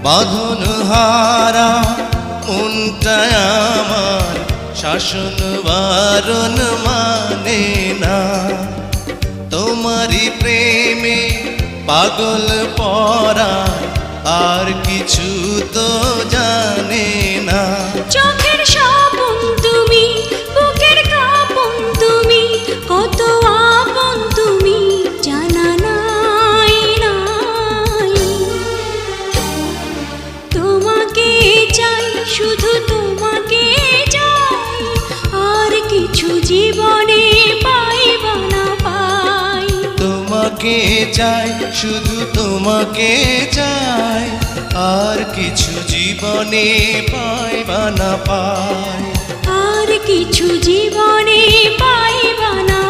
বাঁধন হারা মনটা আমার শাসন বারণ মানে না। তোমারই প্রেমে পাগল পরা আর কিছু তো জানে না। চোখের স্বপন তুমি, বুকের কাঁপন তুমি, কত আপন তুমি জানা নাই নাই। তোমাকে চাই, শুধু তোমাকে চাই, আর কিছু জীবনে পাইবা না পাই। তোমাকে চাই, শুধু তোমাকে চাই, আর কিছু জীবনে পাইবা না পাই। আর কিছু জীবনে পাইবা না